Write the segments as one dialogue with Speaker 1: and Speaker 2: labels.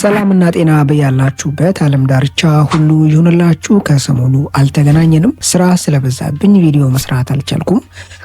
Speaker 1: ሰላምና ጤና በያላችሁበት ዓለም ዳርቻ ሁሉ ይሁንላችሁ። ከሰሞኑ አልተገናኘንም፣ ስራ ስለበዛብኝ ቪዲዮ መስራት አልቻልኩም።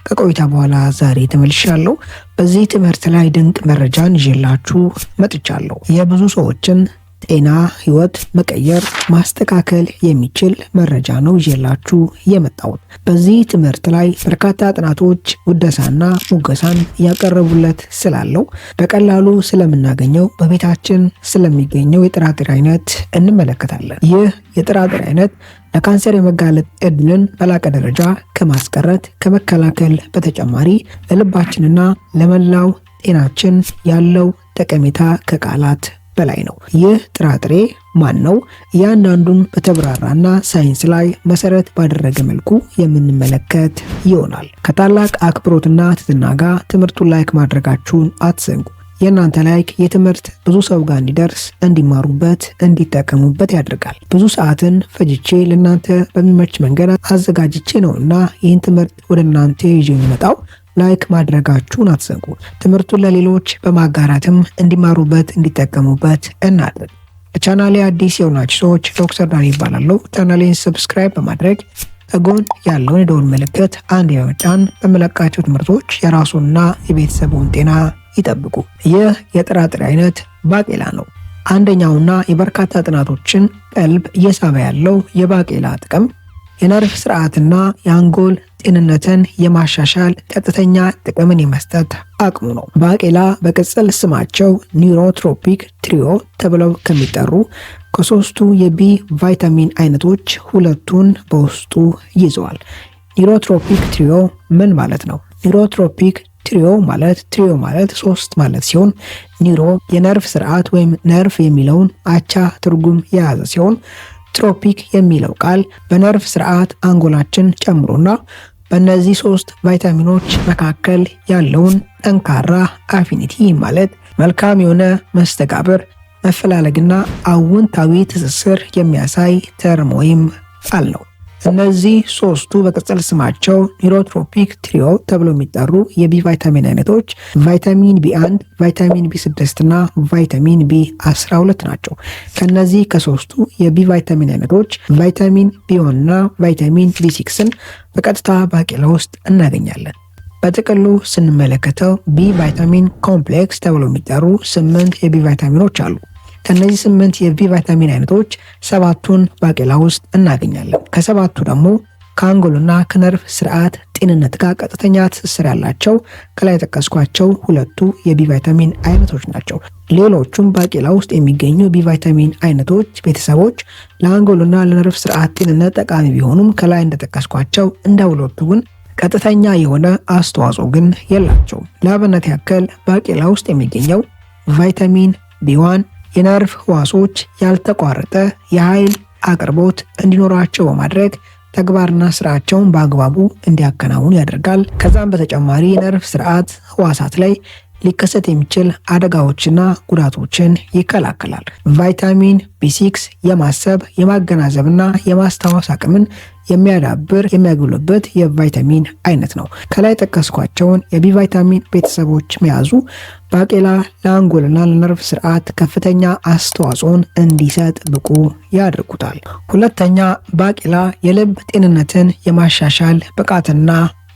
Speaker 1: ከቆይታ በኋላ ዛሬ ተመልሻለሁ። በዚህ ትምህርት ላይ ድንቅ መረጃን ይዤላችሁ መጥቻለሁ። የብዙ ሰዎችን ጤና ህይወት መቀየር ማስተካከል የሚችል መረጃ ነው ይዤላችሁ የመጣሁት። በዚህ ትምህርት ላይ በርካታ ጥናቶች ውደሳና ሙገሳን ያቀረቡለት ስላለው በቀላሉ ስለምናገኘው በቤታችን ስለሚገኘው የጥራጥሬ አይነት እንመለከታለን። ይህ የጥራጥሬ አይነት ለካንሰር የመጋለጥ እድልን በላቀ ደረጃ ከማስቀረት ከመከላከል በተጨማሪ ለልባችንና ለመላው ጤናችን ያለው ጠቀሜታ ከቃላት በላይ ነው። ይህ ጥራጥሬ ማን ነው? እያንዳንዱን በተብራራና ሳይንስ ላይ መሰረት ባደረገ መልኩ የምንመለከት ይሆናል። ከታላቅ አክብሮትና ትህትና ጋር ትምህርቱን ላይክ ማድረጋችሁን አትዘንጉ። የእናንተ ላይክ የትምህርት ብዙ ሰው ጋር እንዲደርስ፣ እንዲማሩበት፣ እንዲጠቀሙበት ያደርጋል። ብዙ ሰዓትን ፈጅቼ ለእናንተ በሚመች መንገድ አዘጋጅቼ ነውና ይህን ትምህርት ወደ እናንተ ይዤ የሚመጣው። ላይክ ማድረጋችሁን አትዘንጉ። ትምህርቱን ለሌሎች በማጋራትም እንዲማሩበት እንዲጠቀሙበት እናድርግ። በቻናሌ አዲስ የሆናችሁ ሰዎች ዶክተር ዳኒ ይባላለሁ። ቻናሌን ሰብስክራይብ በማድረግ ከጎን ያለውን የደወል ምልክት አንድ በመጫን በመለቃቸው ትምህርቶች የራሱንና የቤተሰቡን ጤና ይጠብቁ። ይህ የጥራጥሬ አይነት ባቄላ ነው። አንደኛውና የበርካታ ጥናቶችን ቀልብ እየሳበ ያለው የባቄላ ጥቅም የነርቭ ስርዓትና የአንጎል ጤንነትን የማሻሻል ቀጥተኛ ጥቅምን የመስጠት አቅሙ ነው። ባቄላ በቅጽል ስማቸው ኒውሮትሮፒክ ትሪዮ ተብለው ከሚጠሩ ከሶስቱ የቢ ቫይታሚን አይነቶች ሁለቱን በውስጡ ይዘዋል። ኒውሮትሮፒክ ትሪዮ ምን ማለት ነው? ኒውሮትሮፒክ ትሪዮ ማለት ሶስት ማለት ሲሆን ኒውሮ የነርቭ ስርዓት ወይም ነርቭ የሚለውን አቻ ትርጉም የያዘ ሲሆን ትሮፒክ የሚለው ቃል በነርቭ ስርዓት አንጎላችን ጨምሮና በእነዚህ ሶስት ቫይታሚኖች መካከል ያለውን ጠንካራ አፊኒቲ ማለት መልካም የሆነ መስተጋብር፣ መፈላለግና አዎንታዊ ትስስር የሚያሳይ ተርም ወይም ቃል ነው። እነዚህ ሶስቱ በቅጽል ስማቸው ኒውሮትሮፒክ ትሪዮ ተብሎ የሚጠሩ የቢ ቫይታሚን አይነቶች ቫይታሚን ቢ1፣ ቫይታሚን ቢ6 እና ቫይታሚን ቢ12 ናቸው። ከነዚህ ከሶስቱ የቢ ቫይታሚን አይነቶች ቫይታሚን ቢ1 እና ቫይታሚን ቢ6ን በቀጥታ ባቄላ ውስጥ እናገኛለን። በጥቅሉ ስንመለከተው ቢ ቫይታሚን ኮምፕሌክስ ተብሎ የሚጠሩ 8 የቢ ቫይታሚኖች አሉ። ከነዚህ 8 የቢ ቫይታሚን አይነቶች 7ቱን ባቄላ ውስጥ እናገኛለን። ከ7ቱ ደግሞ ከአንጎልና ከነርቭ ስርዓት ጤንነት ጋር ቀጥተኛ ትስስር ያላቸው ከላይ የጠቀስኳቸው ሁለቱ የቢ ቫይታሚን አይነቶች ናቸው። ሌሎቹም ባቄላ ውስጥ የሚገኙ ቢ ቫይታሚን አይነቶች ቤተሰቦች ለአንጎልና ለነርቭ ስርዓት ጤንነት ጠቃሚ ቢሆኑም ከላይ እንደጠቀስኳቸው እንደ ሁለቱ ግን ቀጥተኛ የሆነ አስተዋጽኦ ግን የላቸውም። ለአብነት ያክል ባቄላ ውስጥ የሚገኘው ቫይታሚን ቢ1 የነርቭ ህዋሶች ያልተቋረጠ የኃይል አቅርቦት እንዲኖራቸው በማድረግ ተግባርና ስራቸውን በአግባቡ እንዲያከናውኑ ያደርጋል። ከዛም በተጨማሪ የነርቭ ስርዓት ህዋሳት ላይ ሊከሰት የሚችል አደጋዎችና ጉዳቶችን ይከላከላል። ቫይታሚን ቢ6 የማሰብ የማገናዘብና የማስታወስ አቅምን የሚያጎለብት የቫይታሚን አይነት ነው። ከላይ ጠቀስኳቸውን የቢ ቫይታሚን ቤተሰቦች መያዙ ባቄላ ለአንጎልና ለነርቭ ስርዓት ከፍተኛ አስተዋጽኦን እንዲሰጥ ብቁ ያደርጉታል። ሁለተኛ፣ ባቄላ የልብ ጤንነትን የማሻሻል ብቃትና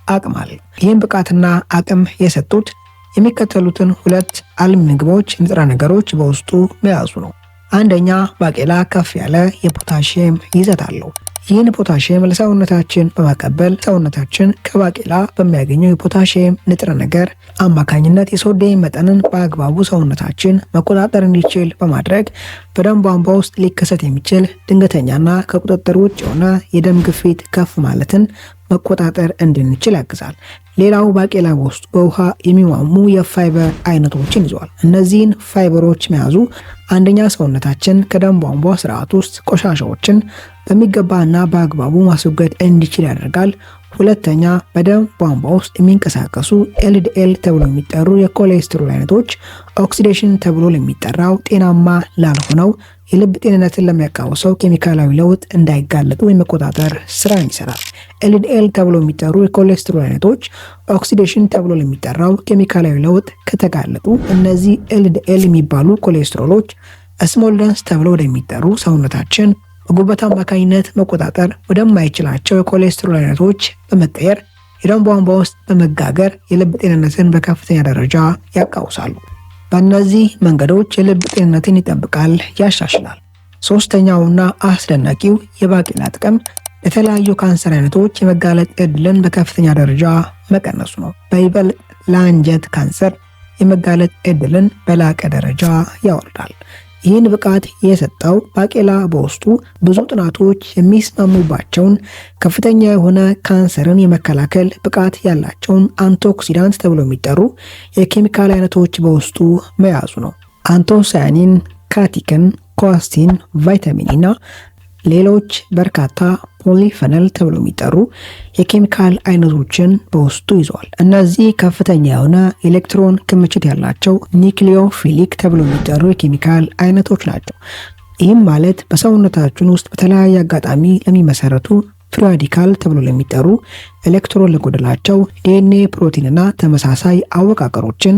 Speaker 1: አቅም አለው። ይህም ብቃትና አቅም የሰጡት የሚከተሉትን ሁለት አልሚ ምግቦች ንጥረ ነገሮች በውስጡ መያዙ ነው። አንደኛ፣ ባቄላ ከፍ ያለ የፖታሺየም ይዘት አለው። ይህን ፖታሺየም ለሰውነታችን በማቀበል ሰውነታችን ከባቄላ በሚያገኘው የፖታሺየም ንጥረ ነገር አማካኝነት የሶዲየም መጠንን በአግባቡ ሰውነታችን መቆጣጠር እንዲችል በማድረግ በደም ቧንቧ ውስጥ ሊከሰት የሚችል ድንገተኛና ከቁጥጥር ውጭ የሆነ የደም ግፊት ከፍ ማለትን መቆጣጠር እንድንችል ያግዛል። ሌላው ባቄላ በውስጡ በውሃ የሚሟሙ የፋይበር አይነቶችን ይዟል። እነዚህን ፋይበሮች መያዙ አንደኛ ሰውነታችን ከደም ቧንቧ ስርዓት ውስጥ ቆሻሻዎችን በሚገባና በአግባቡ ማስወገድ እንዲችል ያደርጋል። ሁለተኛ በደም ቧንቧ ውስጥ የሚንቀሳቀሱ ኤልዲኤል ተብሎ የሚጠሩ የኮሌስትሮል አይነቶች ኦክሲዴሽን ተብሎ ለሚጠራው ጤናማ ላልሆነው የልብ ጤንነትን ለሚያቃውሰው ኬሚካላዊ ለውጥ እንዳይጋለጡ የመቆጣጠር ስራን ይሰራል። ኤልዲኤል ተብሎ የሚጠሩ የኮሌስትሮል አይነቶች ኦክሲዴሽን ተብሎ ለሚጠራው ኬሚካላዊ ለውጥ ከተጋለጡ እነዚህ ኤልዲኤል የሚባሉ ኮሌስትሮሎች ስሞልደንስ ተብለው ወደሚጠሩ ሰውነታችን በጉበት አማካኝነት መቆጣጠር ወደማይችላቸው የኮሌስትሮል አይነቶች በመቀየር የደም ቧንቧ ውስጥ በመጋገር የልብ ጤንነትን በከፍተኛ ደረጃ ያቃውሳሉ። በእነዚህ መንገዶች የልብ ጤንነትን ይጠብቃል፣ ያሻሽላል። ሶስተኛውና አስደናቂው የባቄላ ጥቅም ለተለያዩ ካንሰር አይነቶች የመጋለጥ ዕድልን በከፍተኛ ደረጃ መቀነሱ ነው። በይበልጥ ለአንጀት ካንሰር የመጋለጥ ዕድልን በላቀ ደረጃ ያወርዳል። ይህን ብቃት የሰጠው ባቄላ በውስጡ ብዙ ጥናቶች የሚስማሙባቸውን ከፍተኛ የሆነ ካንሰርን የመከላከል ብቃት ያላቸውን አንቲኦክሲዳንት ተብሎ የሚጠሩ የኬሚካል አይነቶች በውስጡ መያዙ ነው። አንቶሳያኒን፣ ካቲክን፣ ኳስቲን፣ ቫይታሚን እና ሌሎች በርካታ ፖሊፈነል ተብሎ የሚጠሩ የኬሚካል አይነቶችን በውስጡ ይዘዋል። እነዚህ ከፍተኛ የሆነ ኤሌክትሮን ክምችት ያላቸው ኒክሊዮፊሊክ ተብሎ የሚጠሩ የኬሚካል አይነቶች ናቸው። ይህም ማለት በሰውነታችን ውስጥ በተለያየ አጋጣሚ ለሚመሰረቱ ፍሪ ራዲካል ተብሎ ለሚጠሩ ኤሌክትሮን ለጎደላቸው ዲኤንኤ ፕሮቲንና ተመሳሳይ አወቃቀሮችን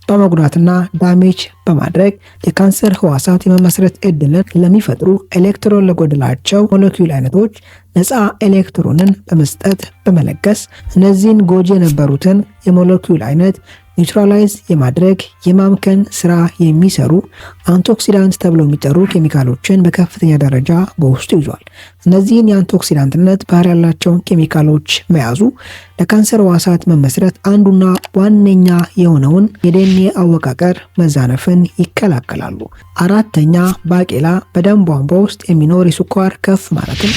Speaker 1: በመጉዳትና ዳሜጅ በማድረግ የካንሰር ህዋሳት የመመስረት ዕድልን ለሚፈጥሩ ኤሌክትሮን ለጎደላቸው ሞለኪውል አይነቶች ነፃ ኤሌክትሮንን በመስጠት በመለገስ እነዚህን ጎጂ የነበሩትን የሞለኪውል አይነት ኒውትራላይዝ የማድረግ የማምከን ስራ የሚሰሩ አንቲኦክሲዳንት ተብለው የሚጠሩ ኬሚካሎችን በከፍተኛ ደረጃ በውስጡ ይዟል። እነዚህን የአንቲኦክሲዳንትነት ባህሪ ያላቸውን ኬሚካሎች መያዙ ለካንሰር ህዋሳት መመስረት አንዱና ዋነኛ የሆነውን የዲኤንኤ አወቃቀር መዛነፍን ይከላከላሉ። አራተኛ፣ ባቄላ በደም ቧንቧ ውስጥ የሚኖር የስኳር ከፍ ማለትን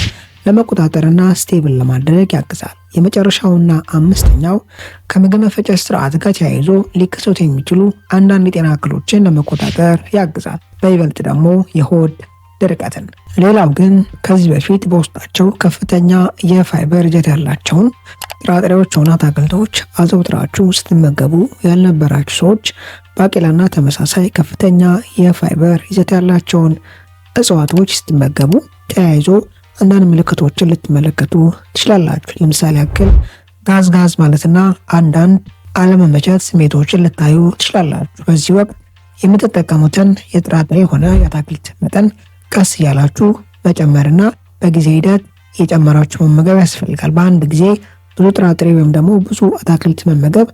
Speaker 1: ለመቆጣጠርና ስቴብል ለማድረግ ያግዛል። የመጨረሻውና አምስተኛው ከምግብ መፈጨት ስርዓት ጋር ተያይዞ ሊከሰቱ የሚችሉ አንዳንድ የጤና እክሎችን ለመቆጣጠር ያግዛል፣ በይበልጥ ደግሞ የሆድ ድርቀትን። ሌላው ግን ከዚህ በፊት በውስጣቸው ከፍተኛ የፋይበር ይዘት ያላቸውን ጥራጥሬዎች ሆነ አትክልቶች አዘውትራችሁ ስትመገቡ ያልነበራችሁ ሰዎች ባቄላና ተመሳሳይ ከፍተኛ የፋይበር ይዘት ያላቸውን እጽዋቶች ስትመገቡ ተያይዞ አንዳንድ ምልክቶችን ልትመለከቱ ትችላላችሁ። ለምሳሌ ያክል ጋዝ ማለትና አንዳንድ አለመመቸት ስሜቶችን ልታዩ ትችላላችሁ። በዚህ ወቅት የምትጠቀሙትን የጥራጥሬ ሆነ የአትክልት መጠን ቀስ እያላችሁ መጨመርና በጊዜ ሂደት እየጨመራችሁ መመገብ ያስፈልጋል። በአንድ ጊዜ ብዙ ጥራጥሬ ወይም ደግሞ ብዙ አትክልት መመገብ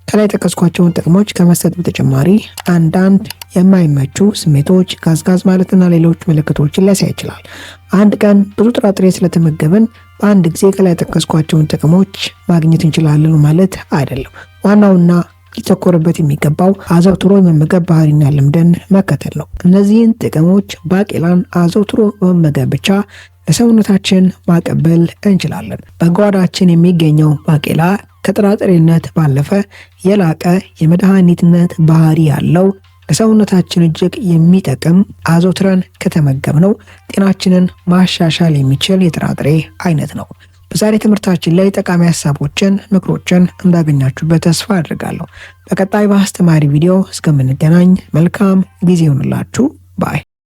Speaker 1: ከላይ የጠቀስኳቸውን ጥቅሞች ከመስጠት በተጨማሪ አንዳንድ የማይመቹ ስሜቶች፣ ጋዝ ማለትና ሌሎች ምልክቶችን ሊያሳይ ይችላል። አንድ ቀን ብዙ ጥራጥሬ ስለተመገብን በአንድ ጊዜ ከላይ የጠቀስኳቸውን ጥቅሞች ማግኘት እንችላለን ማለት አይደለም። ዋናውና ሊተኮርበት የሚገባው አዘውትሮ የመመገብ ባህሪና ልምድን መከተል ነው። እነዚህን ጥቅሞች ባቄላን አዘውትሮ በመመገብ ብቻ ለሰውነታችን ማቀበል እንችላለን። በጓዳችን የሚገኘው ባቄላ ከጥራጥሬነት ባለፈ የላቀ የመድኃኒትነት ባህሪ ያለው ለሰውነታችን እጅግ የሚጠቅም አዘውትረን ከተመገብነው ጤናችንን ማሻሻል የሚችል የጥራጥሬ አይነት ነው። በዛሬ ትምህርታችን ላይ ጠቃሚ ሀሳቦችን፣ ምክሮችን እንዳገኛችሁበት ተስፋ አድርጋለሁ። በቀጣይ በአስተማሪ ቪዲዮ እስከምንገናኝ መልካም ጊዜ ይሁንላችሁ ባይ